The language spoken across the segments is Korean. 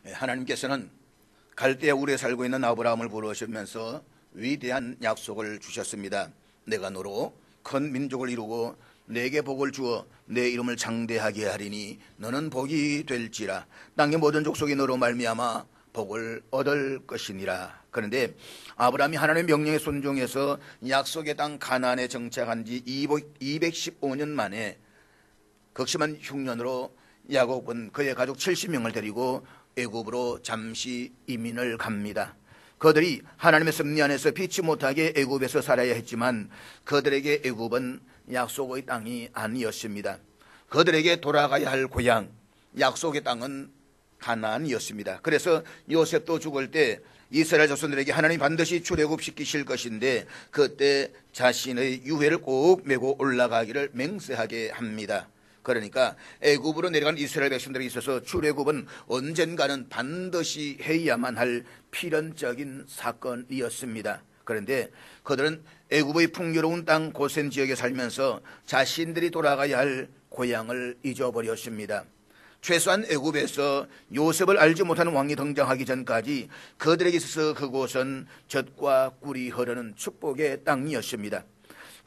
하나님께서는 갈대아 우르에 살고 있는 아브라함을 부르시면서 위대한 약속을 주셨습니다. 내가 너로 큰 민족을 이루고 내게 복을 주어 내 이름을 장대하게 하리니 너는 복이 될지라. 땅의 모든 족속이 너로 말미암아 복을 얻을 것이니라. 그런데 아브라함이 하나님의 명령에 순종해서 약속의 땅 가나안에 정착한 지 215년 만에 극심한 흉년으로 야곱은 그의 가족 70명을 데리고 애굽으로 잠시 이민을 갑니다. 그들이 하나님의 섭리 안에서 피치 못하게 애굽에서 살아야 했지만 그들에게 애굽은 약속의 땅이 아니었습니다. 그들에게 돌아가야 할 고향, 약속의 땅은 가나안이었습니다. 그래서 요셉도 죽을 때 이스라엘 자손들에게 하나님 반드시 출애굽시키실 것인데 그때 자신의 유해를 꼭 메고 올라가기를 맹세하게 합니다. 그러니까 애굽으로 내려간 이스라엘 백성들에 있어서 출애굽은 언젠가는 반드시 해야만 할 필연적인 사건이었습니다. 그런데 그들은 애굽의 풍요로운 땅 고센 지역에 살면서 자신들이 돌아가야 할 고향을 잊어버렸습니다. 최소한 애굽에서 요셉을 알지 못하는 왕이 등장하기 전까지 그들에게 있어서 그곳은 젖과 꿀이 흐르는 축복의 땅이었습니다.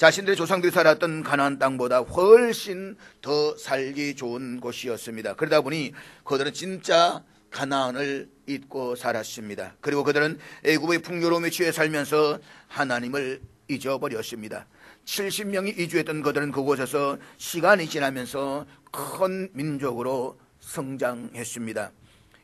자신들의 조상들이 살았던 가나안 땅보다 훨씬 더 살기 좋은 곳이었습니다. 그러다 보니 그들은 진짜 가나안을 잊고 살았습니다. 그리고 그들은 애굽의 풍요로움에 취해 살면서 하나님을 잊어버렸습니다. 70명이 이주했던 그들은 그곳에서 시간이 지나면서 큰 민족으로 성장했습니다.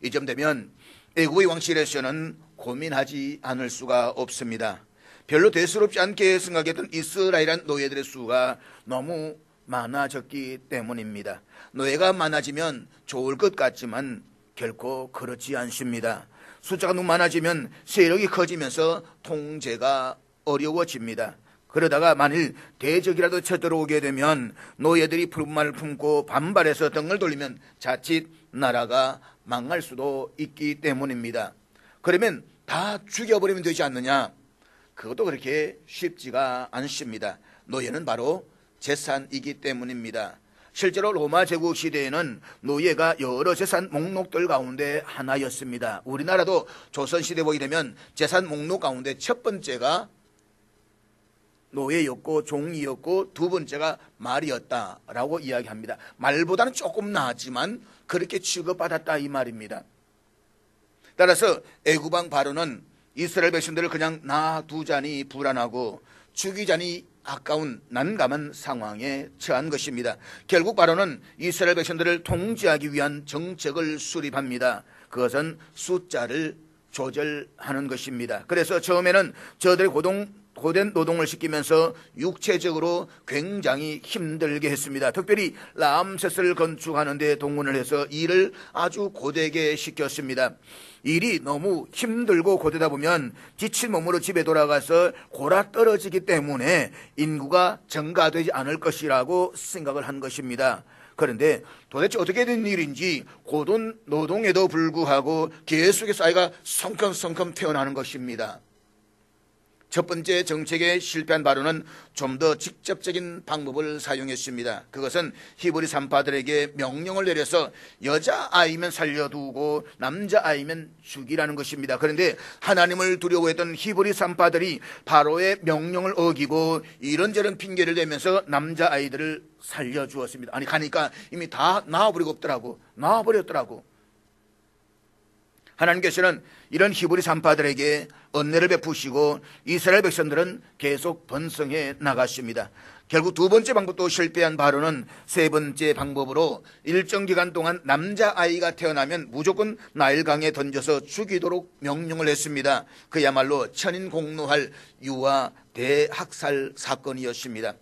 이쯤 되면 애굽의 왕실에서는 고민하지 않을 수가 없습니다. 별로 대수롭지 않게 생각했던 이스라엘한 노예들의 수가 너무 많아졌기 때문입니다. 노예가 많아지면 좋을 것 같지만 결코 그렇지 않습니다. 숫자가 너무 많아지면 세력이 커지면서 통제가 어려워집니다. 그러다가 만일 대적이라도 쳐들어오게 되면 노예들이 푸른말을 품고 반발해서 등을 돌리면 자칫 나라가 망할 수도 있기 때문입니다. 그러면 다 죽여버리면 되지 않느냐? 그것도 그렇게 쉽지가 않습니다. 노예는 바로 재산이기 때문입니다. 실제로 로마 제국 시대에는 노예가 여러 재산 목록들 가운데 하나였습니다. 우리나라도 조선시대 보게 되면 재산 목록 가운데 첫 번째가 노예였고 종이었고 두 번째가 말이었다라고 이야기합니다. 말보다는 조금 나았지만 그렇게 취급받았다 이 말입니다. 따라서 애굽왕 바로는 이스라엘 백성들을 그냥 놔두자니 불안하고 죽이자니 아까운 난감한 상황에 처한 것입니다. 결국 바로는 이스라엘 백성들을 통제하기 위한 정책을 수립합니다. 그것은 숫자를 조절하는 것입니다. 그래서 처음에는 저들의 고된 노동을 시키면서 육체적으로 굉장히 힘들게 했습니다. 특별히 람세스를 건축하는 데 동원을 해서 일을 아주 고되게 시켰습니다. 일이 너무 힘들고 고되다 보면 지친 몸으로 집에 돌아가서 골아 떨어지기 때문에 인구가 증가되지 않을 것이라고 생각을 한 것입니다. 그런데 도대체 어떻게 된 일인지 고된 노동에도 불구하고 계속해서 아이가 성큼성큼 태어나는 것입니다. 첫 번째 정책에 실패한 바로는 좀 더 직접적인 방법을 사용했습니다. 그것은 히브리 산파들에게 명령을 내려서 여자아이면 살려두고 남자아이면 죽이라는 것입니다. 그런데 하나님을 두려워했던 히브리 산파들이 바로의 명령을 어기고 이런저런 핑계를 대면서 남자아이들을 살려주었습니다. 아니 가니까 이미 다 나와버렸더라고. 하나님께서는 이런 히브리 산파들에게 은혜를 베푸시고 이스라엘 백성들은 계속 번성해 나갔습니다. 결국 두 번째 방법도 실패한 바로는 세 번째 방법으로 일정 기간 동안 남자아이가 태어나면 무조건 나일강에 던져서 죽이도록 명령을 했습니다. 그야말로 천인공노할 유아 대학살 사건이었습니다.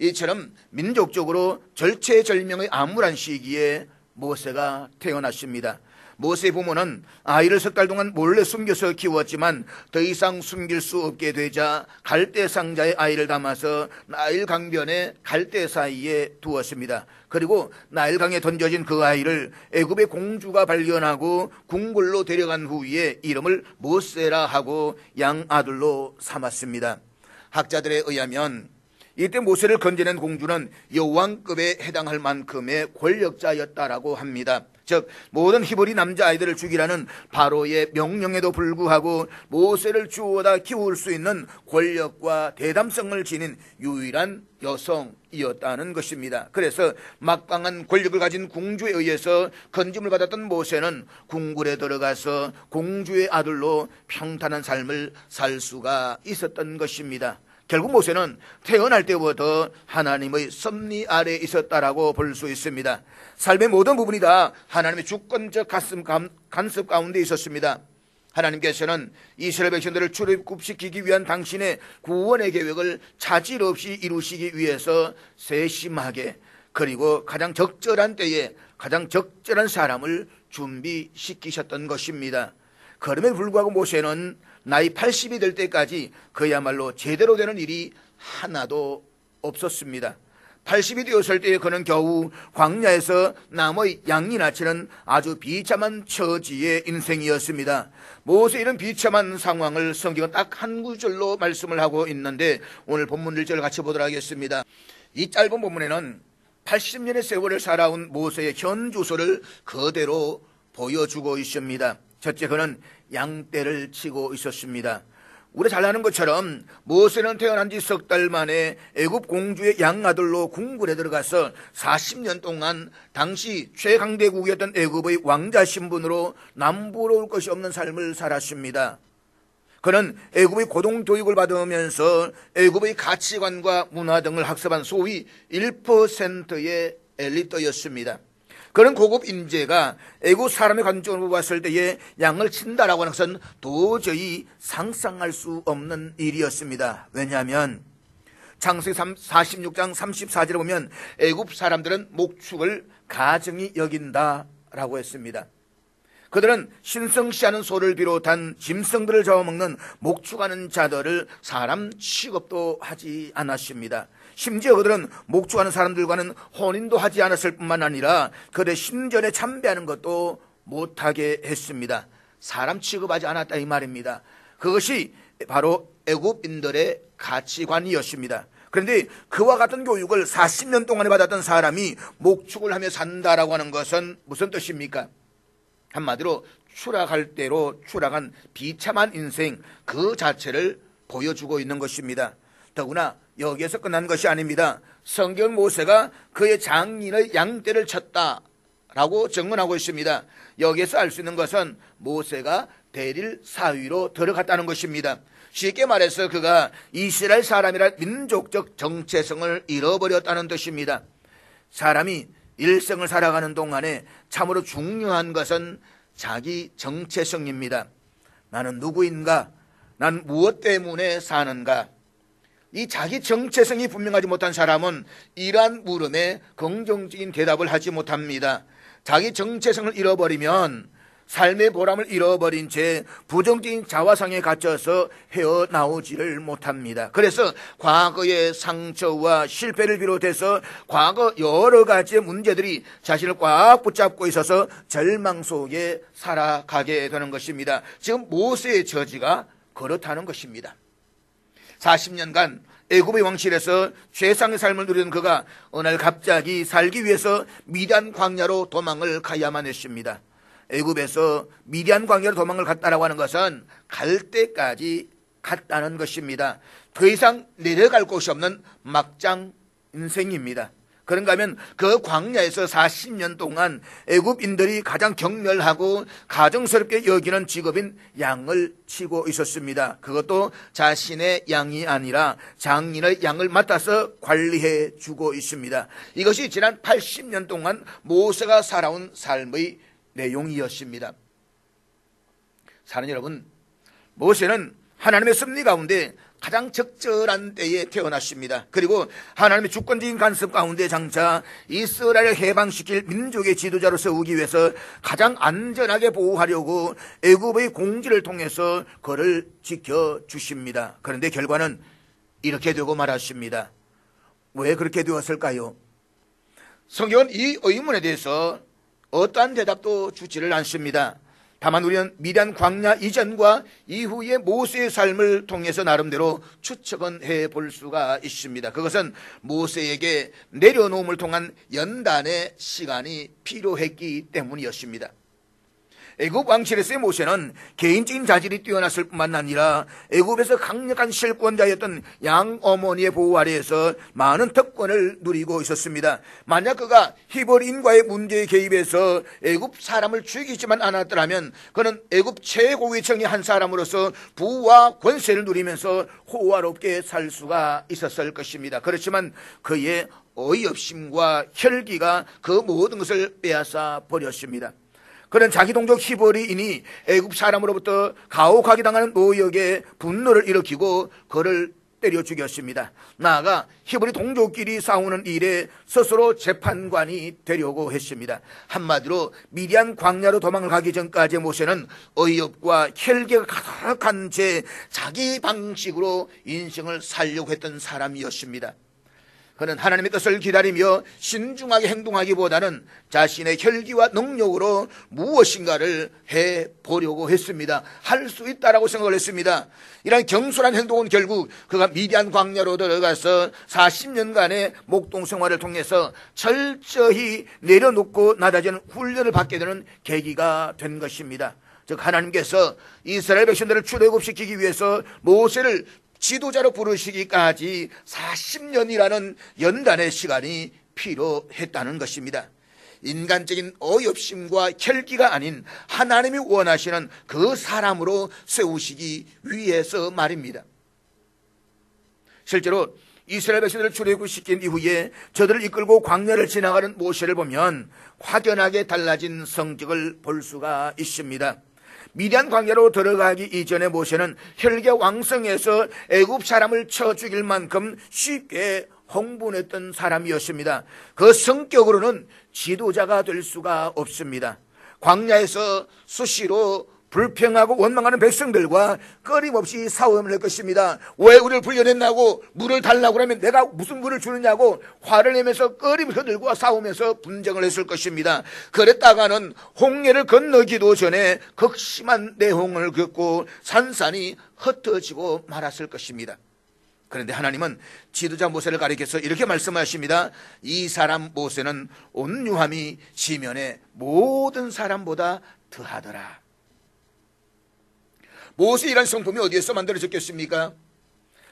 이처럼 민족적으로 절체절명의 암울한 시기에 모세가 태어났습니다. 모세의 부모는 아이를 3달 동안 몰래 숨겨서 키웠지만 더 이상 숨길 수 없게 되자 갈대 상자에 아이를 담아서 나일 강변의 갈대 사이에 두었습니다. 그리고 나일강에 던져진 그 아이를 애굽의 공주가 발견하고 궁궐로 데려간 후에 이름을 모세라 하고 양아들로 삼았습니다. 학자들에 의하면 이때 모세를 건져낸 공주는 여왕급에 해당할 만큼의 권력자였다라고 합니다. 즉 모든 히브리 남자아이들을 죽이라는 바로의 명령에도 불구하고 모세를 주워다 키울 수 있는 권력과 대담성을 지닌 유일한 여성이었다는 것입니다. 그래서 막강한 권력을 가진 공주에 의해서 건짐을 받았던 모세는 궁궐에 들어가서 공주의 아들로 평탄한 삶을 살 수가 있었던 것입니다. 결국 모세는 태어날 때부터 하나님의 섭리 아래에 있었다라고 볼 수 있습니다. 삶의 모든 부분이 다 하나님의 주권적 간섭 가운데 있었습니다. 하나님께서는 이스라엘 백성들을 출애굽시키기 위한 당신의 구원의 계획을 차질 없이 이루시기 위해서 세심하게 그리고 가장 적절한 때에 가장 적절한 사람을 준비시키셨던 것입니다. 그럼에도 불구하고 모세는 나이 80이 될 때까지 그야말로 제대로 되는 일이 하나도 없었습니다. 80이 되었을 때 그는 겨우 광야에서 남의 양이나 치는 아주 비참한 처지의 인생이었습니다. 모세의 이런 비참한 상황을 성경은 딱 한 구절로 말씀을 하고 있는데 오늘 본문 1절을 같이 보도록 하겠습니다. 이 짧은 본문에는 80년의 세월을 살아온 모세의 현 주소를 그대로 보여주고 있습니다. 첫째, 그는 양떼를 치고 있었습니다. 우리 잘 아는 것처럼 모세는 태어난 지 석 달 만에 애굽 공주의 양아들로 궁궐에 들어가서 40년 동안 당시 최강대국이었던 애굽의 왕자 신분으로 남부러울 것이 없는 삶을 살았습니다. 그는 애굽의 고등교육을 받으면서 애굽의 가치관과 문화 등을 학습한 소위 1%의 엘리트였습니다. 그런 고급 인재가 애국 사람의 관점으로 봤을 때에 양을 친다라고 하는 것은 도저히 상상할 수 없는 일이었습니다. 왜냐하면 창세기 46장 34절에 보면 애국 사람들은 목축을 가증히 여긴다라고 했습니다. 그들은 신성시하는 소를 비롯한 짐승들을 잡아먹는 목축하는 자들을 사람 취급도 하지 않았습니다. 심지어 그들은 목축하는 사람들과는 혼인도 하지 않았을 뿐만 아니라 그들의 신전에 참배하는 것도 못하게 했습니다. 사람 취급하지 않았다 이 말입니다. 그것이 바로 애굽인들의 가치관이었습니다. 그런데 그와 같은 교육을 40년 동안에 받았던 사람이 목축을 하며 산다라고 하는 것은 무슨 뜻입니까? 한마디로 추락할 대로 추락한 비참한 인생 그 자체를 보여주고 있는 것입니다. 더구나 여기에서 끝난 것이 아닙니다. 성경 모세가 그의 장인의 양떼를 쳤다라고 증언하고 있습니다. 여기에서 알 수 있는 것은 모세가 대릴 사위로 들어갔다는 것입니다. 쉽게 말해서 그가 이스라엘 사람이란 민족적 정체성을 잃어버렸다는 뜻입니다. 사람이 일생을 살아가는 동안에 참으로 중요한 것은 자기 정체성입니다. 나는 누구인가? 난 무엇 때문에 사는가? 이 자기 정체성이 분명하지 못한 사람은 이러한 물음에 긍정적인 대답을 하지 못합니다. 자기 정체성을 잃어버리면 삶의 보람을 잃어버린 채 부정적인 자화상에 갇혀서 헤어나오지를 못합니다. 그래서 과거의 상처와 실패를 비롯해서 과거 여러 가지의 문제들이 자신을 꽉 붙잡고 있어서 절망 속에 살아가게 되는 것입니다. 지금 모세의 처지가 그렇다는 것입니다. 40년간 애굽의 왕실에서 최상의 삶을 누리던 그가 어느 날 갑자기 살기 위해서 미디안 광야로 도망을 가야만 했습니다. 애굽에서 미디안 광야로 도망을 갔다라고 하는 것은 갈 때까지 갔다는 것입니다. 더 이상 내려갈 곳이 없는 막장 인생입니다. 그런가 하면 그 광야에서 40년 동안 애굽인들이 가장 경멸하고 가정스럽게 여기는 직업인 양을 치고 있었습니다. 그것도 자신의 양이 아니라 장인의 양을 맡아서 관리해 주고 있습니다. 이것이 지난 80년 동안 모세가 살아온 삶의 내용이었습니다. 사랑하는 여러분, 모세는 하나님의 섭리 가운데 가장 적절한 때에 태어났습니다. 그리고 하나님의 주권적인 간섭 가운데 장차 이스라엘을 해방시킬 민족의 지도자로 세우기 위해서 가장 안전하게 보호하려고 애굽의 공지를 통해서 그를 지켜주십니다. 그런데 결과는 이렇게 되고 말았습니다. 왜 그렇게 되었을까요? 성경은 이 의문에 대해서 어떠한 대답도 주지를 않습니다. 다만 우리는 미디안 광야 이전과 이후의 모세의 삶을 통해서 나름대로 추측은 해볼 수가 있습니다. 그것은 모세에게 내려놓음을 통한 연단의 시간이 필요했기 때문이었습니다. 애굽 왕실에서의 모세는 개인적인 자질이 뛰어났을 뿐만 아니라 애굽에서 강력한 실권자였던 양어머니의 보호 아래에서 많은 특권을 누리고 있었습니다. 만약 그가 히브리인과의 문제에 개입해서 애굽 사람을 죽이지만 않았더라면 그는 애굽 최고위층의 한 사람으로서 부와 권세를 누리면서 호화롭게 살 수가 있었을 것입니다. 그렇지만 그의 어이없음과 혈기가 그 모든 것을 빼앗아 버렸습니다. 그는 자기 동족 히브리인이 애굽 사람으로부터 가혹하게 당하는 노역에 분노를 일으키고 그를 때려 죽였습니다. 나아가 히브리 동족끼리 싸우는 일에 스스로 재판관이 되려고 했습니다. 한마디로 미디안 광야로 도망을 가기 전까지 모세는 어이없과 혈기가 가득한 채 자기 방식으로 인생을 살려고 했던 사람이었습니다. 그는 하나님의 뜻을 기다리며 신중하게 행동하기보다는 자신의 혈기와 능력으로 무엇인가를 해보려고 했습니다. 할 수 있다라고 생각을 했습니다. 이런 경솔한 행동은 결국 그가 미디안 광야로 들어가서 40년간의 목동 생활을 통해서 철저히 내려놓고 낮아지는 훈련을 받게 되는 계기가 된 것입니다. 즉 하나님께서 이스라엘 백성들을 출애굽시키기 위해서 모세를 지도자로 부르시기까지 40년이라는 연단의 시간이 필요했다는 것입니다. 인간적인 어이없음과 혈기가 아닌 하나님이 원하시는 그 사람으로 세우시기 위해서 말입니다. 실제로 이스라엘 백성들을 출애굽시킨 이후에 저들을 이끌고 광야를 지나가는 모세를 보면 확연하게 달라진 성격을 볼 수가 있습니다. 미디안 광야로 들어가기 이전에 모세는 혈기가 왕성해서 애굽 사람을 쳐 죽일 만큼 쉽게 흥분했던 사람이었습니다. 그 성격으로는 지도자가 될 수가 없습니다. 광야에서 수시로 불평하고 원망하는 백성들과 끊임없이 싸움을 할 것입니다. 왜 우리를 불려냈나고 물을 달라고 하면 내가 무슨 물을 주느냐고 화를 내면서 끊임없이 들고 싸우면서 분쟁을 했을 것입니다. 그랬다가는 홍해를 건너기도 전에 극심한 내홍을 겪고 산산이 흩어지고 말았을 것입니다. 그런데 하나님은 지도자 모세를 가리켜서 이렇게 말씀하십니다. 이 사람 모세는 온유함이 지면의 모든 사람보다 더하더라. 모세의 이런 성품이 어디에서 만들어졌겠습니까?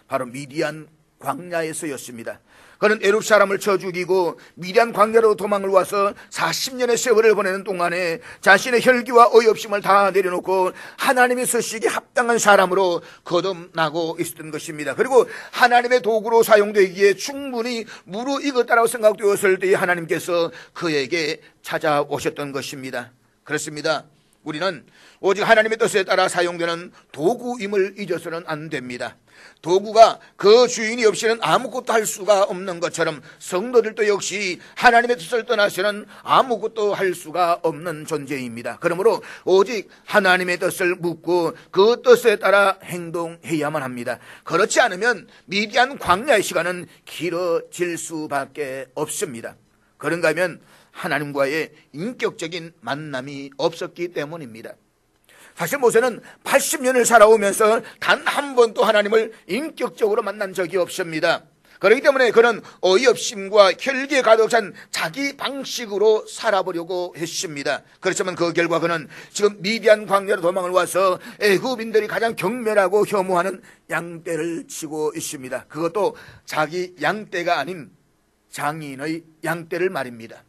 바로 미디안 광야에서였습니다. 그는 애굽 사람을 쳐 죽이고 미디안 광야로 도망을 와서 40년의 세월을 보내는 동안에 자신의 혈기와 어이없음을 다 내려놓고 하나님의 쓰시기에 합당한 사람으로 거듭나고 있었던 것입니다. 그리고 하나님의 도구로 사용되기에 충분히 무르익었다라고 생각되었을 때 하나님께서 그에게 찾아오셨던 것입니다. 그렇습니다. 우리는 오직 하나님의 뜻에 따라 사용되는 도구임을 잊어서는 안 됩니다. 도구가 그 주인이 없이는 아무것도 할 수가 없는 것처럼 성도들도 역시 하나님의 뜻을 떠나서는 아무것도 할 수가 없는 존재입니다. 그러므로 오직 하나님의 뜻을 묻고 그 뜻에 따라 행동해야만 합니다. 그렇지 않으면 미디안 광야의 시간은 길어질 수밖에 없습니다. 그런가 하면 하나님과의 인격적인 만남이 없었기 때문입니다. 사실 모세는 80년을 살아오면서 단 한 번도 하나님을 인격적으로 만난 적이 없습니다. 그렇기 때문에 그는 어이없음과 혈기에 가득 찬 자기 방식으로 살아보려고 했습니다. 그렇지만 그 결과 그는 지금 미디안 광야로 도망을 와서 애굽인들이 가장 경멸하고 혐오하는 양떼를 치고 있습니다. 그것도 자기 양떼가 아닌 장인의 양떼를 말입니다.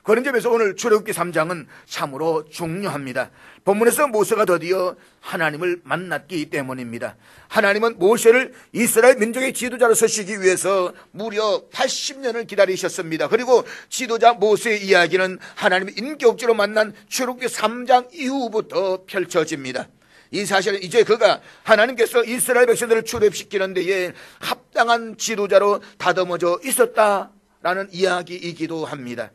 그런 점에서 오늘 출애굽기 3장은 참으로 중요합니다. 본문에서 모세가 드디어 하나님을 만났기 때문입니다. 하나님은 모세를 이스라엘 민족의 지도자로 서시기 위해서 무려 80년을 기다리셨습니다. 그리고 지도자 모세의 이야기는 하나님의 인격적으로 만난 출애굽기 3장 이후부터 펼쳐집니다. 이 사실은 이제 그가 하나님께서 이스라엘 백성들을 출애굽시키는 데에 합당한 지도자로 다듬어져 있었다라는 이야기이기도 합니다.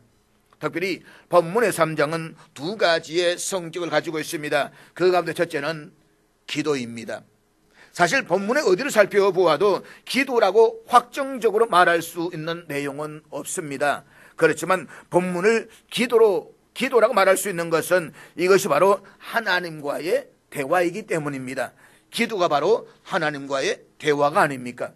특별히 본문의 3장은 두 가지의 성격을 가지고 있습니다. 그 가운데 첫째는 기도입니다. 사실 본문의 어디를 살펴보아도 기도라고 확정적으로 말할 수 있는 내용은 없습니다. 그렇지만 본문을 기도로 기도라고 말할 수 있는 것은 이것이 바로 하나님과의 대화이기 때문입니다. 기도가 바로 하나님과의 대화가 아닙니까?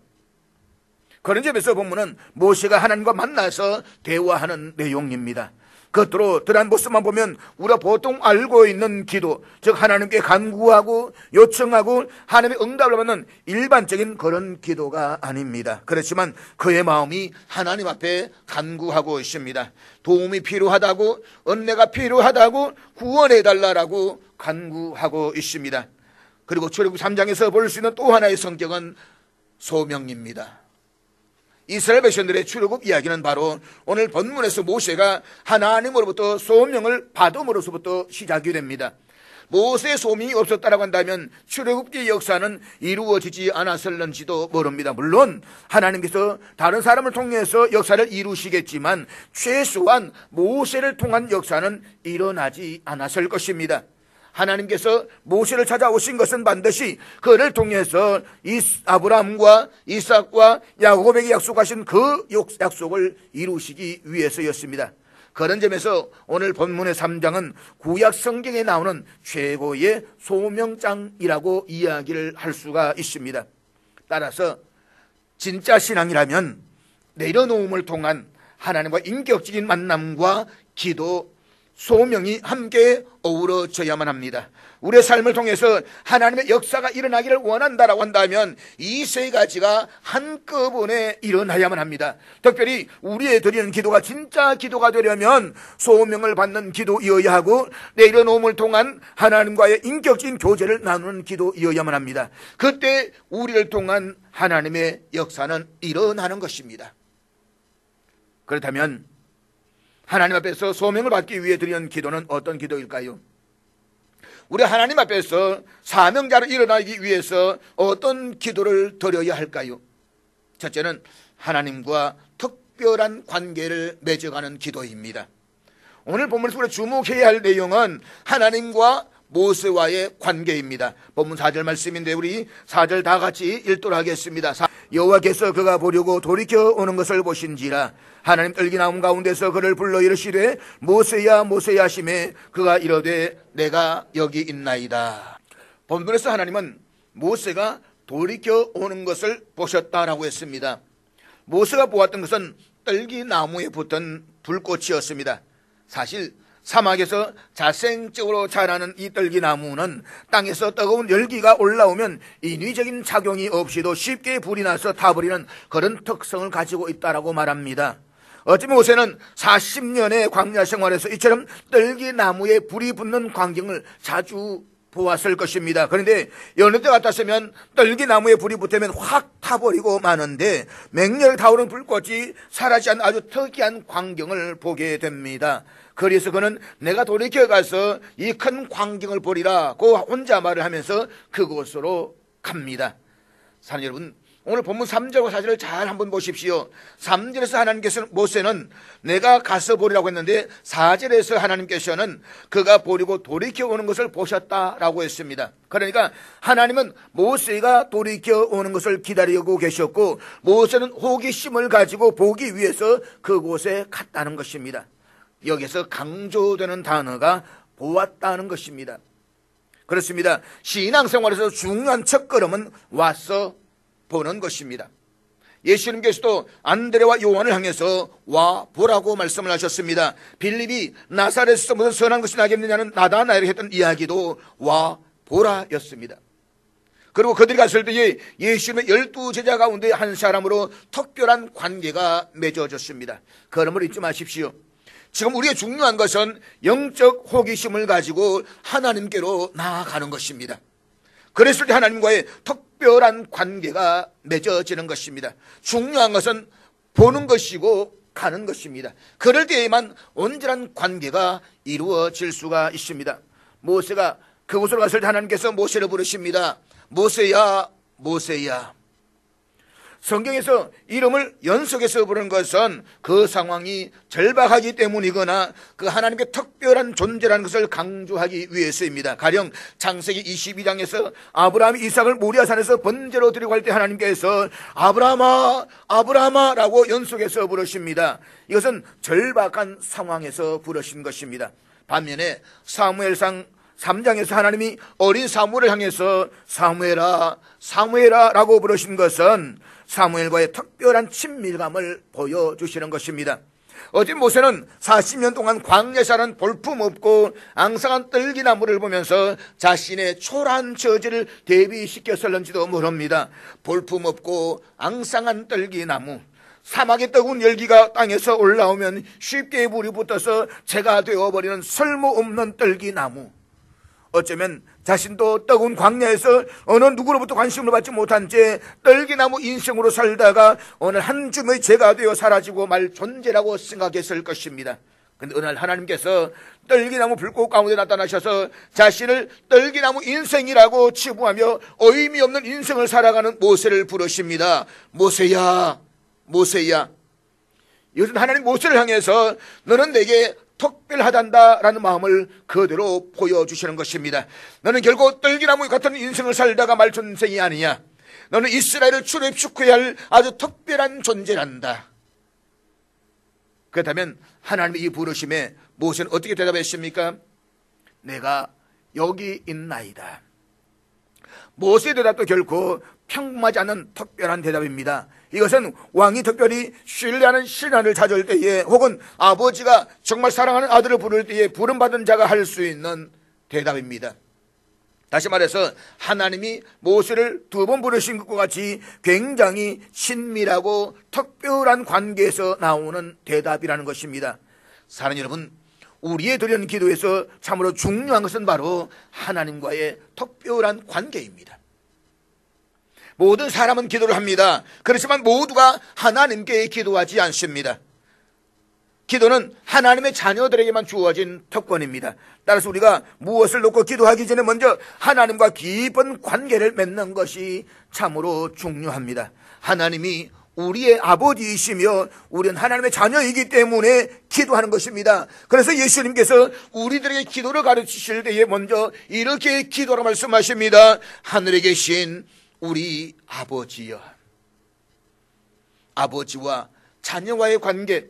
그런 점에서 보면은 모세가 하나님과 만나서 대화하는 내용입니다. 겉으로 드러난 모습만 보면 우리가 보통 알고 있는 기도, 즉 하나님께 간구하고 요청하고 하나님의 응답을 받는 일반적인 그런 기도가 아닙니다. 그렇지만 그의 마음이 하나님 앞에 간구하고 있습니다. 도움이 필요하다고, 은혜가 필요하다고, 구원해달라고 간구하고 있습니다. 그리고 출애굽기 3장에서 볼 수 있는 또 하나의 성격은 소명입니다. 이스라엘 백성들의 출애굽 이야기는 바로 오늘 본문에서 모세가 하나님으로부터 소명을 받음으로부터 시작이 됩니다. 모세의 소명이 없었다라고 한다면 출애굽기의 역사는 이루어지지 않았을는지도 모릅니다. 물론 하나님께서 다른 사람을 통해서 역사를 이루시겠지만 최소한 모세를 통한 역사는 일어나지 않았을 것입니다. 하나님께서 모세를 찾아오신 것은 반드시 그를 통해서 아브라함과 이삭과 야곱에게 약속하신 그 약속을 이루시기 위해서였습니다. 그런 점에서 오늘 본문의 3장은 구약 성경에 나오는 최고의 소명장이라고 이야기를 할 수가 있습니다. 따라서 진짜 신앙이라면 내려놓음을 통한 하나님과 인격적인 만남과 기도, 소명이 함께 어우러져야만 합니다. 우리의 삶을 통해서 하나님의 역사가 일어나기를 원한다라고 한다면 이 세 가지가 한꺼번에 일어나야만 합니다. 특별히 우리의 드리는 기도가 진짜 기도가 되려면 소명을 받는 기도이어야 하고 내려놓음을 통한 하나님과의 인격적인 교제를 나누는 기도이어야만 합니다. 그때 우리를 통한 하나님의 역사는 일어나는 것입니다. 그렇다면 하나님 앞에서 소명을 받기 위해 드리는 기도는 어떤 기도일까요? 우리 하나님 앞에서 사명자로 일어나기 위해서 어떤 기도를 드려야 할까요? 첫째는 하나님과 특별한 관계를 맺어가는 기도입니다. 오늘 본문에서 우리가 주목해야 할 내용은 하나님과 모세와의 관계입니다. 본문 4절 말씀인데 우리 4절 다 같이 읽도록 하겠습니다. 여호와께서 그가 보려고 돌이켜 오는 것을 보신지라 하나님 떨기나무 가운데서 그를 불러 이르시되 모세야 모세야 하시매 그가 이르되 내가 여기 있나이다. 본문에서 하나님은 모세가 돌이켜 오는 것을 보셨다라고 했습니다. 모세가 보았던 것은 떨기나무에 붙은 불꽃이었습니다. 사실 사막에서 자생적으로 자라는 이 떨기나무는 땅에서 뜨거운 열기가 올라오면 인위적인 작용이 없이도 쉽게 불이 나서 타버리는 그런 특성을 가지고 있다라고 말합니다. 어쩌면 모세는 40년의 광야 생활에서 이처럼 떨기나무에 불이 붙는 광경을 자주 보았을 것입니다. 그런데 여느 때 같았으면 떨기나무에 불이 붙으면 확 타버리고 마는데 맹렬히 타오르는 불꽃이 사라지지 않는 아주 특이한 광경을 보게 됩니다. 그래서 그는 내가 돌이켜 가서 이 큰 광경을 보리라고 혼자 말을 하면서 그곳으로 갑니다. 사랑하는 여러분, 오늘 본문 3절과 4절을 잘 한번 보십시오. 3절에서 하나님께서는 모세는 내가 가서 보리라고 했는데 4절에서 하나님께서는 그가 보리고 돌이켜 오는 것을 보셨다라고 했습니다. 그러니까 하나님은 모세가 돌이켜 오는 것을 기다리고 계셨고 모세는 호기심을 가지고 보기 위해서 그곳에 갔다는 것입니다. 여기서 강조되는 단어가 보았다는 것입니다. 그렇습니다. 신앙생활에서 중요한 첫걸음은 와서 보는 것입니다. 예수님께서도 안드레와 요한을 향해서 와 보라고 말씀을 하셨습니다. 빌립이 나사렛에서 무슨 선한 것이 나겠느냐는 나다나엘이 했던 이야기도 와 보라였습니다. 그리고 그들이 갔을 때에 예수님의 12제자 가운데 한 사람으로 특별한 관계가 맺어졌습니다. 그러므로 잊지 마십시오. 지금 우리의 중요한 것은 영적 호기심을 가지고 하나님께로 나아가는 것입니다. 그랬을 때 하나님과의 특별한 관계가 맺어지는 것입니다. 중요한 것은 보는 것이고 가는 것입니다. 그럴 때에만 온전한 관계가 이루어질 수가 있습니다. 모세가 그곳으로 갔을 때 하나님께서 모세를 부르십니다. 모세야 모세야. 성경에서 이름을 연속해서 부르는 것은 그 상황이 절박하기 때문이거나 그 하나님의 특별한 존재라는 것을 강조하기 위해서입니다. 가령 창세기 22장에서 아브라함이 이삭을 모리아산에서 번제로 드리고 할 때 하나님께서 아브라함아 아브라함아 라고 연속해서 부르십니다. 이것은 절박한 상황에서 부르신 것입니다. 반면에 사무엘상 3장에서 하나님이 어린 사무엘을 향해서 사무엘아 사무엘아 라고 부르신 것은 사무엘과의 특별한 친밀감을 보여주시는 것입니다. 어제 모세는 40년 동안 광야에 사는 볼품없고 앙상한 떨기나무를 보면서 자신의 초라한 처지를 대비시켰을는지도 모릅니다. 볼품없고 앙상한 떨기나무, 사막의 뜨거운 열기가 땅에서 올라오면 쉽게 불이 붙어서 재가 되어버리는 쓸모없는 떨기나무, 어쩌면 자신도 뜨거운 광야에서 어느 누구로부터 관심을 받지 못한 채 떨기나무 인생으로 살다가 어느 한 줌의 죄가 되어 사라지고 말 존재라고 생각했을 것입니다. 그런데 어느 날 하나님께서 떨기나무 불꽃 가운데 나타나셔서 자신을 떨기나무 인생이라고 치부하며 의미 없는 인생을 살아가는 모세를 부르십니다. 모세야 모세야. 이것은 하나님 모세를 향해서 너는 내게 특별하단다라는 마음을 그대로 보여주시는 것입니다. 너는 결국 떨기나무 같은 인생을 살다가 말 존생이 아니냐. 너는 이스라엘을 출애굽시켜야 할 아주 특별한 존재란다. 그렇다면 하나님의 이 부르심에 모세는 어떻게 대답했습니까? 내가 여기 있나이다. 모세의 대답도 결코 평범하지 않은 특별한 대답입니다. 이것은 왕이 특별히 신뢰하는 신하를 찾을 때에, 혹은 아버지가 정말 사랑하는 아들을 부를 때에 부름받은 자가 할 수 있는 대답입니다. 다시 말해서 하나님이 모세를 2번 부르신 것과 같이 굉장히 친밀하고 특별한 관계에서 나오는 대답이라는 것입니다. 사랑하는 여러분, 우리의 드리는 기도에서 참으로 중요한 것은 바로 하나님과의 특별한 관계입니다. 모든 사람은 기도를 합니다. 그렇지만 모두가 하나님께 기도하지 않습니다. 기도는 하나님의 자녀들에게만 주어진 특권입니다. 따라서 우리가 무엇을 놓고 기도하기 전에 먼저 하나님과 깊은 관계를 맺는 것이 참으로 중요합니다. 하나님이 우리의 아버지이시며 우리는 하나님의 자녀이기 때문에 기도하는 것입니다. 그래서 예수님께서 우리들에게 기도를 가르치실 때에 먼저 이렇게 기도로 말씀하십니다. 하늘에 계신 우리 아버지여. 아버지와 자녀와의 관계,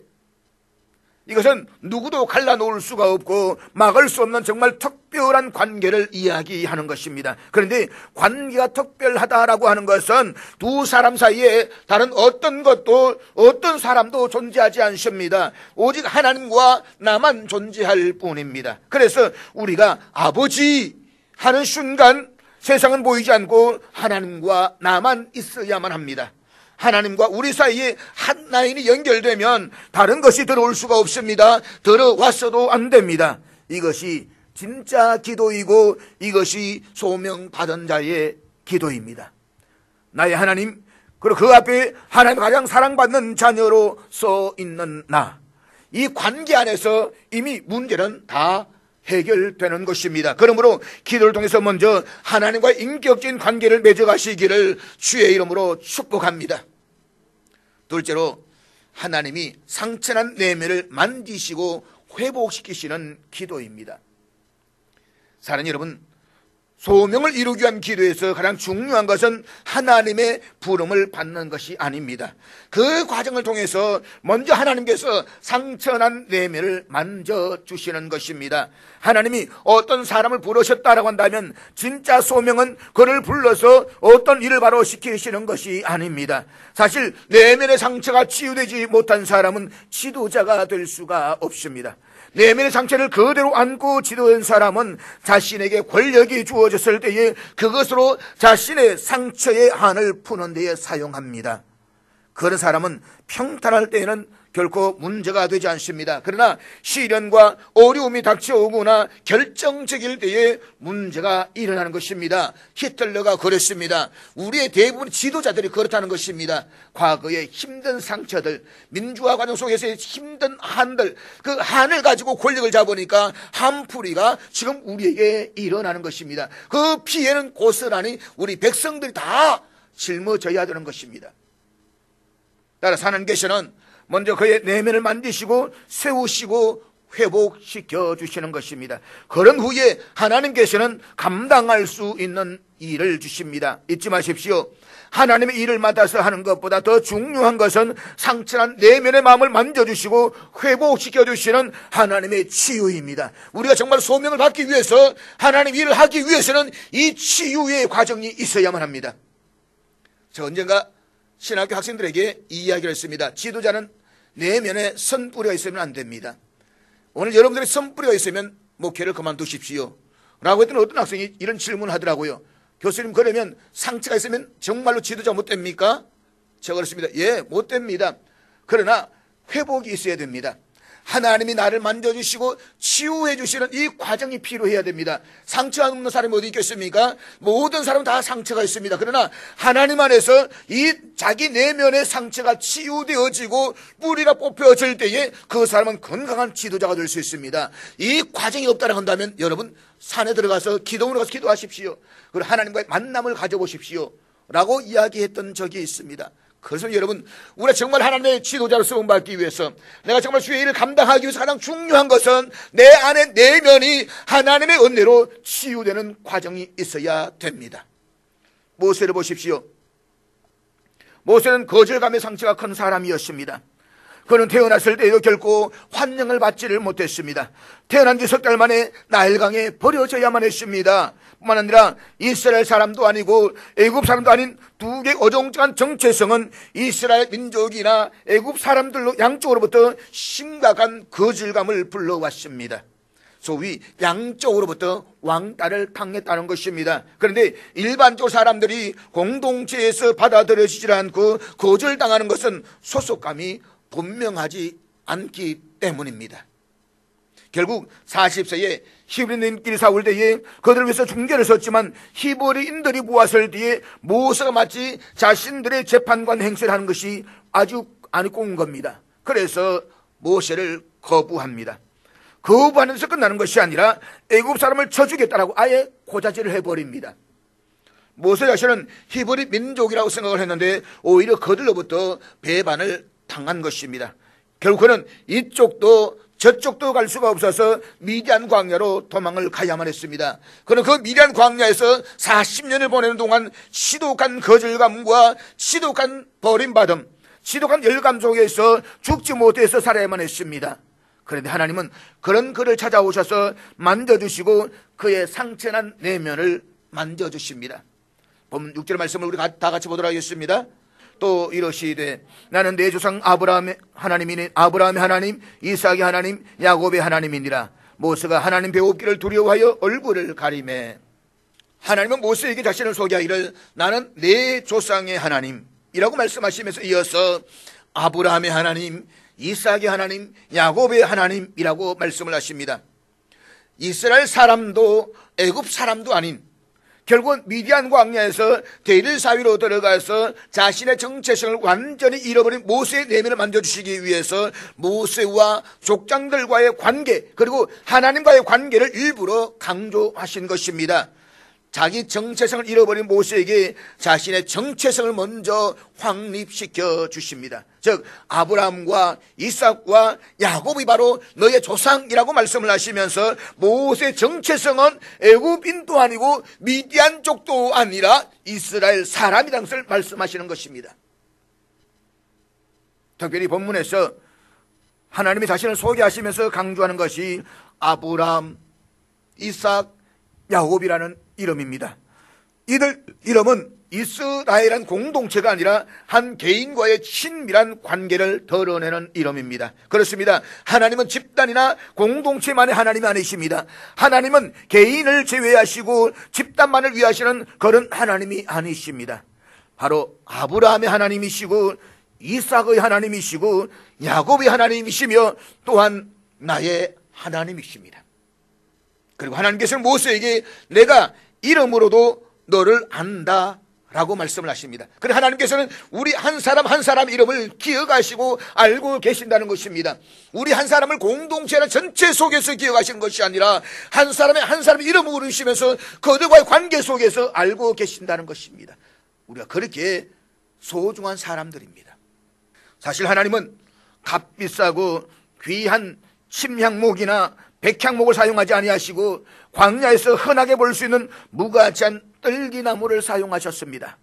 이것은 누구도 갈라놓을 수가 없고 막을 수 없는 정말 특별한 관계를 이야기하는 것입니다. 그런데 관계가 특별하다라고 하는 것은 두 사람 사이에 다른 어떤 것도 어떤 사람도 존재하지 않습니다. 오직 하나님과 나만 존재할 뿐입니다. 그래서 우리가 아버지 하는 순간 세상은 보이지 않고 하나님과 나만 있어야만 합니다. 하나님과 우리 사이에 한 라인이 연결되면 다른 것이 들어올 수가 없습니다. 들어왔어도 안 됩니다. 이것이 진짜 기도이고 이것이 소명받은 자의 기도입니다. 나의 하나님, 그리고 그 앞에 하나님 가장 사랑받는 자녀로 서 있는 나, 이 관계 안에서 이미 문제는 다 해결되는 것입니다. 그러므로 기도를 통해서 먼저 하나님과 인격적인 관계를 맺어가시기를 주의 이름으로 축복합니다. 둘째로, 하나님이 상처난 내면을 만지시고 회복시키시는 기도입니다. 사랑하는 여러분, 소명을 이루기 위한 기도에서 가장 중요한 것은 하나님의 부름을 받는 것이 아닙니다. 그 과정을 통해서 먼저 하나님께서 상처난 내면을 만져주시는 것입니다. 하나님이 어떤 사람을 부르셨다라고 한다면 진짜 소명은 그를 불러서 어떤 일을 바로 시키시는 것이 아닙니다. 사실 내면의 상처가 치유되지 못한 사람은 지도자가 될 수가 없습니다. 내면의 상처를 그대로 안고 지도한 사람은 자신에게 권력이 주어졌을 때에 그것으로 자신의 상처의 한을 푸는 데에 사용합니다. 그런 사람은 평탄할 때에는 결코 문제가 되지 않습니다. 그러나 시련과 어려움이 닥쳐오거나 결정적일 때에 문제가 일어나는 것입니다. 히틀러가 그랬습니다. 우리의 대부분 지도자들이 그렇다는 것입니다. 과거의 힘든 상처들, 민주화 과정 속에서의 힘든 한들, 그 한을 가지고 권력을 잡으니까 한풀이가 지금 우리에게 일어나는 것입니다. 그 피해는 고스란히 우리 백성들이 다 짊어져야 되는 것입니다. 따라서 하나님께서는 먼저 그의 내면을 만지시고 세우시고 회복시켜 주시는 것입니다. 그런 후에 하나님께서는 감당할 수 있는 일을 주십니다. 잊지 마십시오. 하나님의 일을 맡아서 하는 것보다 더 중요한 것은 상처난 내면의 마음을 만져주시고 회복시켜 주시는 하나님의 치유입니다. 우리가 정말 소명을 받기 위해서 하나님 일을 하기 위해서는 이 치유의 과정이 있어야만 합니다. 저 언젠가 신학교 학생들에게 이 이야기를 했습니다. 지도자는 내면에 선뿌리가 있으면 안 됩니다. 오늘 여러분들이 선뿌리가 있으면 목회를 그만두십시오 라고 했더니 어떤 학생이 이런 질문을 하더라고요. 교수님, 그러면 상처가 있으면 정말로 지도자 못 됩니까? 제가 그랬습니다. 예, 못 됩니다. 그러나 회복이 있어야 됩니다. 하나님이 나를 만져주시고 치유해 주시는 이 과정이 필요해야 됩니다. 상처 없는 사람이 어디 있겠습니까? 모든 사람은 다 상처가 있습니다. 그러나 하나님 안에서 이 자기 내면의 상처가 치유되어지고 뿌리가 뽑혀질 때에 그 사람은 건강한 지도자가 될 수 있습니다. 이 과정이 없다고 한다면 여러분 산에 들어가서 기도원에 가서 기도하십시오. 그리고 하나님과의 만남을 가져보십시오 라고 이야기했던 적이 있습니다. 그래서 여러분, 우리가 정말 하나님의 지도자로 쓰임받기 위해서, 내가 정말 주의 일을 감당하기 위해서 가장 중요한 것은 내 안에 내면이 하나님의 은혜로 치유되는 과정이 있어야 됩니다. 모세를 보십시오. 모세는 거절감의 상처가 큰 사람이었습니다. 그는 태어났을 때에도 결코 환영을 받지를 못했습니다. 태어난 지 석 달 만에 나일강에 버려져야만 했습니다. 뿐만 아니라 이스라엘 사람도 아니고 애굽 사람도 아닌 두 개의 어정쩡한 정체성은 이스라엘 민족이나 애굽 사람들로 양쪽으로부터 심각한 거절감을 불러왔습니다. 소위 양쪽으로부터 왕따를 당했다는 것입니다. 그런데 일반적으로 사람들이 공동체에서 받아들여지지 않고 거절당하는 것은 소속감이 분명하지 않기 때문입니다. 결국 40세에 히브리인들끼리 싸울 때에 그들을 위해서 중재를 섰지만 히브리인들이 모았을 때에 모세가 마치 자신들의 재판관 행세를 하는 것이 아주 안 꼰 겁니다. 그래서 모세를 거부합니다. 거부하는 데서 끝나는 것이 아니라 애굽 사람을 쳐 죽겠다라고 아예 고자질을 해버립니다. 모세 자신은 히브리 민족이라고 생각을 했는데 오히려 그들로부터 배반을 당한 것입니다. 결국 그는 이쪽도 저쪽도 갈 수가 없어서 미디안 광야로 도망을 가야만 했습니다. 그는 그 미디안 광야에서 40년을 보내는 동안 지독한 거절감과 지독한 버림받음, 지독한 열감 속에서 죽지 못해서 살아야만 했습니다. 그런데 하나님은 그런 그를 찾아오셔서 만져주시고 그의 상처난 내면을 만져주십니다. 본문 6절 말씀을 우리 다 같이 보도록 하겠습니다. 또 이러시되 나는 내 조상 아브라함의 하나님이니 아브라함의 하나님, 이삭의 하나님, 야곱의 하나님이니라. 모세가 하나님 배웁기를 두려워하여 얼굴을 가리매 하나님은 모세에게 자신을 소개하기를 나는 내 조상의 하나님이라고 말씀하시면서 이어서 아브라함의 하나님, 이삭의 하나님, 야곱의 하나님이라고 말씀을 하십니다. 이스라엘 사람도 애굽 사람도 아닌 결국은 미디안 광야에서 대릴 사위로 들어가서 자신의 정체성을 완전히 잃어버린 모세의 내면을 만져주시기 위해서 모세와 족장들과의 관계 그리고 하나님과의 관계를 일부러 강조하신 것입니다. 자기 정체성을 잃어버린 모세에게 자신의 정체성을 먼저 확립시켜 주십니다. 즉 아브라함과 이삭과 야곱이 바로 너의 조상이라고 말씀을 하시면서 모세의 정체성은 애굽인도 아니고 미디안 쪽도 아니라 이스라엘 사람이라는 것을 말씀하시는 것입니다. 특별히 본문에서 하나님이 자신을 소개하시면서 강조하는 것이 아브라함, 이삭, 야곱이라는 이름입니다. 이들 이름은 이스라엘한 공동체가 아니라 한 개인과의 친밀한 관계를 드러내는 이름입니다. 그렇습니다. 하나님은 집단이나 공동체만의 하나님이 아니십니다. 하나님은 개인을 제외하시고 집단만을 위하시는 그런 하나님이 아니십니다. 바로 아브라함의 하나님이시고 이삭의 하나님이시고 야곱의 하나님이시며 또한 나의 하나님이십니다. 그리고 하나님께서는 모세에게 내가 이름으로도 너를 안다 라고 말씀을 하십니다. 그리고 하나님께서는 우리 한 사람 한 사람 이름을 기억하시고 알고 계신다는 것입니다. 우리 한 사람을 공동체나 전체 속에서 기억하시는 것이 아니라 한 사람의 한 사람의 이름을 부르시면서 그들과의 관계 속에서 알고 계신다는 것입니다. 우리가 그렇게 소중한 사람들입니다. 사실 하나님은 값비싸고 귀한 침향목이나 백향목을 사용하지 아니하시고 광야에서 흔하게 볼 수 있는 무가지한 떨기나무를 사용하셨습니다.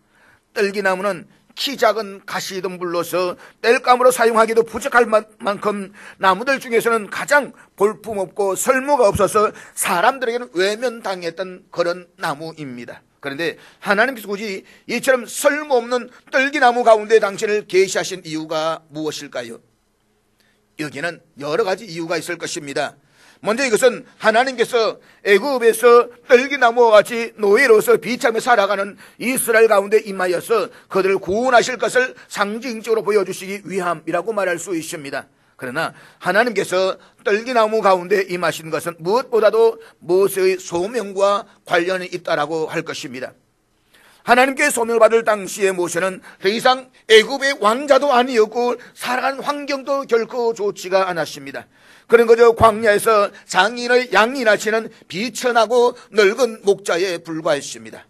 떨기나무는 키 작은 가시덤불로서 땔감으로 사용하기도 부족할 만큼 나무들 중에서는 가장 볼품없고 설모가 없어서 사람들에게는 외면당했던 그런 나무입니다. 그런데 하나님께서 굳이 이처럼 설모없는 떨기나무 가운데 당신을 계시하신 이유가 무엇일까요? 여기에는 여러 가지 이유가 있을 것입니다. 먼저 이것은 하나님께서 애굽에서 떨기나무와 같이 노예로서 비참에 살아가는 이스라엘 가운데 임하여서 그들을 구원하실 것을 상징적으로 보여주시기 위함이라고 말할 수 있습니다. 그러나 하나님께서 떨기나무 가운데 임하신 것은 무엇보다도 모세의 소명과 관련이 있다라고 할 것입니다. 하나님께 소명을 받을 당시에 모세는 더 이상 애굽의 왕자도 아니었고 살아가는 환경도 결코 좋지가 않았습니다. 그런 거저 광야에서 장인의 양이나 치는 비천하고 늙은 목자에 불과했습니다.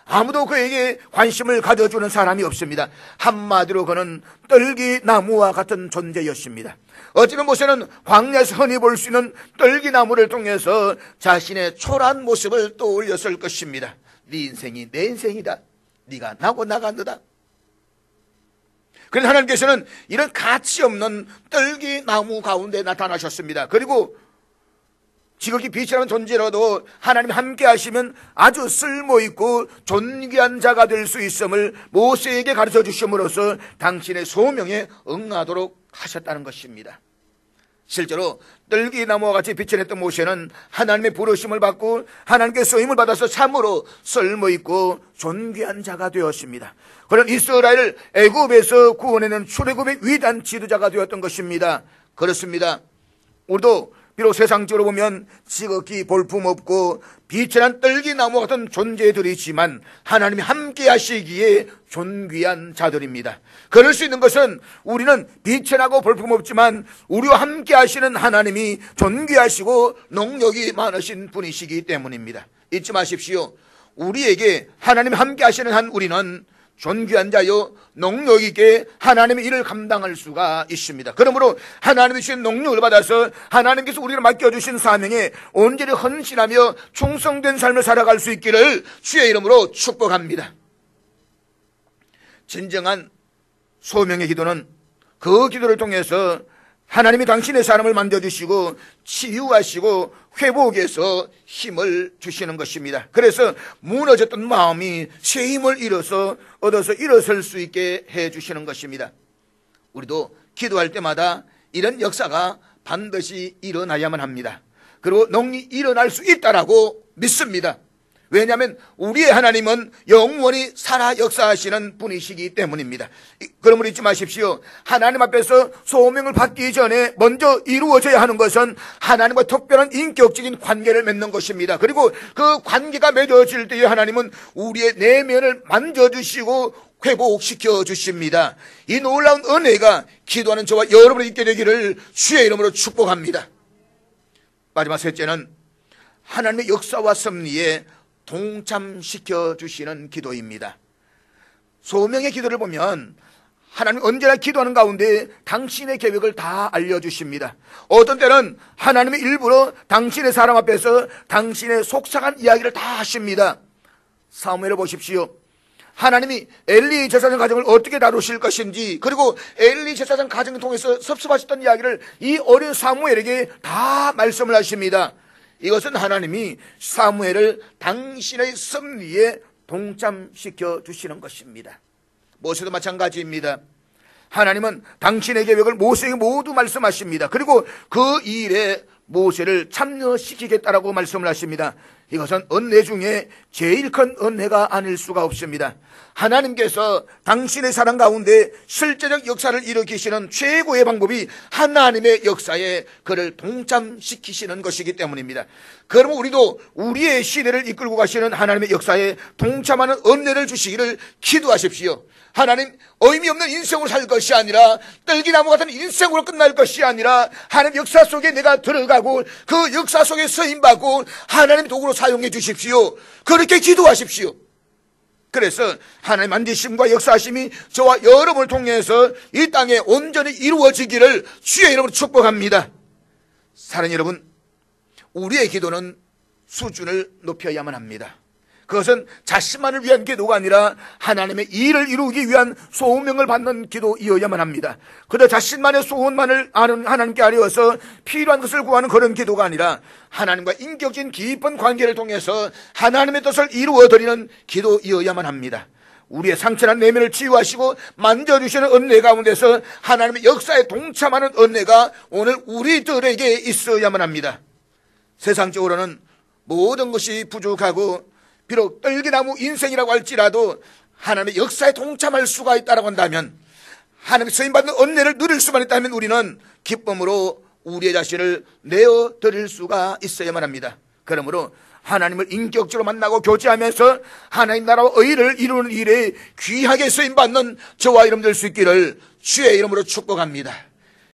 아무도 그에게 관심을 가져주는 사람이 없습니다. 한마디로 그는 떨기나무와 같은 존재였습니다. 어쩌면 모세는 광야에서 흔히 볼 수 있는 떨기나무를 통해서 자신의 초라한 모습을 떠올렸을 것입니다. 네 인생이 내 인생이다. 네가 나고 나간다. 그런데 하나님께서는 이런 가치 없는 떨기나무 가운데 나타나셨습니다. 그리고 지극히 비천한 존재라도 하나님 함께 하시면 아주 쓸모있고 존귀한 자가 될 수 있음을 모세에게 가르쳐 주심으로써 당신의 소명에 응하도록 하셨다는 것입니다. 실제로 떨기나무와 같이 비천했던 모세는 하나님의 부르심을 받고 하나님께 쓰임을 받아서 참으로 쓸모있고 존귀한 자가 되었습니다. 그런 이스라엘을 애굽에서 구원해낸 출애굽의 위대한 지도자가 되었던 것입니다. 그렇습니다. 우리도 비록 세상적으로 보면 지극히 볼품없고 비천한 떨기나무 같은 존재들이지만 하나님이 함께 하시기에 존귀한 자들입니다. 그럴 수 있는 것은 우리는 비천하고 볼품없지만 우리와 함께 하시는 하나님이 존귀하시고 능력이 많으신 분이시기 때문입니다. 잊지 마십시오. 우리에게 하나님이 함께 하시는 한 우리는 존귀한 자요 능력 있게 하나님의 일을 감당할 수가 있습니다. 그러므로 하나님이 주신 능력을 받아서 하나님께서 우리를 맡겨주신 사명에 온전히 헌신하며 충성된 삶을 살아갈 수 있기를 주의 이름으로 축복합니다. 진정한 소명의 기도는 그 기도를 통해서 하나님이 당신의 사람을 만져주시고 치유하시고 회복해서 힘을 주시는 것입니다. 그래서 무너졌던 마음이 새 힘을 얻어서 일어설 수 있게 해주시는 것입니다. 우리도 기도할 때마다 이런 역사가 반드시 일어나야만 합니다. 그리고 능히 일어날 수 있다라고 믿습니다. 왜냐하면 우리의 하나님은 영원히 살아 역사하시는 분이시기 때문입니다. 그러므로 잊지 마십시오. 하나님 앞에서 소명을 받기 전에 먼저 이루어져야 하는 것은 하나님과 특별한 인격적인 관계를 맺는 것입니다. 그리고 그 관계가 맺어질 때에 하나님은 우리의 내면을 만져주시고 회복시켜 주십니다. 이 놀라운 은혜가 기도하는 저와 여러분이 있게 되기를 주의 이름으로 축복합니다. 마지막 셋째는 하나님의 역사와 섭리에 동참시켜 주시는 기도입니다. 소명의 기도를 보면 하나님 언제나 기도하는 가운데 당신의 계획을 다 알려주십니다. 어떤 때는 하나님이 일부러 당신의 사람 앞에서 당신의 속삭한 이야기를 다 하십니다. 사무엘을 보십시오. 하나님이 엘리 제사장 가정을 어떻게 다루실 것인지, 그리고 엘리 제사장 가정을 통해서 섭섭하셨던 이야기를 이 어린 사무엘에게 다 말씀을 하십니다. 이것은 하나님이 사무엘을 당신의 섭리에 동참시켜 주시는 것입니다. 모세도 마찬가지입니다. 하나님은 당신의 계획을 모세에게 모두 말씀하십니다. 그리고 그 일에 모세를 참여시키겠다라고 말씀을 하십니다. 이것은 은혜 중에 제일 큰 은혜가 아닐 수가 없습니다. 하나님께서 당신의 사랑 가운데 실제적 역사를 일으키시는 최고의 방법이 하나님의 역사에 그를 동참시키시는 것이기 때문입니다. 그러면 우리도 우리의 시대를 이끌고 가시는 하나님의 역사에 동참하는 은혜를 주시기를 기도하십시오. 하나님, 의미 없는 인생으로 살 것이 아니라 떨기나무 같은 인생으로 끝날 것이 아니라 하나님 역사 속에 내가 들어가고 그 역사 속에 쓰임받고 하나님 도구로 사용해 주십시오. 그렇게 기도하십시오. 그래서 하나님 만지심과 역사하심이 저와 여러분을 통해서 이 땅에 온전히 이루어지기를 주의 이름으로 축복합니다. 사랑하는 여러분, 우리의 기도는 수준을 높여야만 합니다. 그것은 자신만을 위한 기도가 아니라 하나님의 일을 이루기 위한 소명을 받는 기도이어야만 합니다. 그저 자신만의 소원만을 아는 하나님께 아뢰어서 필요한 것을 구하는 그런 기도가 아니라 하나님과 인격적인 깊은 관계를 통해서 하나님의 뜻을 이루어드리는 기도이어야만 합니다. 우리의 상처난 내면을 치유하시고 만져주시는 은혜 가운데서 하나님의 역사에 동참하는 은혜가 오늘 우리들에게 있어야만 합니다. 세상적으로는 모든 것이 부족하고 비록 떨기나무 인생이라고 할지라도 하나님의 역사에 동참할 수가 있다고 한다면, 하나님의 쓰임받는 은혜를 누릴 수만 있다면 우리는 기쁨으로 우리의 자신을 내어드릴 수가 있어야만 합니다. 그러므로 하나님을 인격적으로 만나고 교제하면서 하나님 나라와 의를 이루는 일에 귀하게 쓰임받는 저와 여러분 될 수 있기를 주의 이름으로 축복합니다.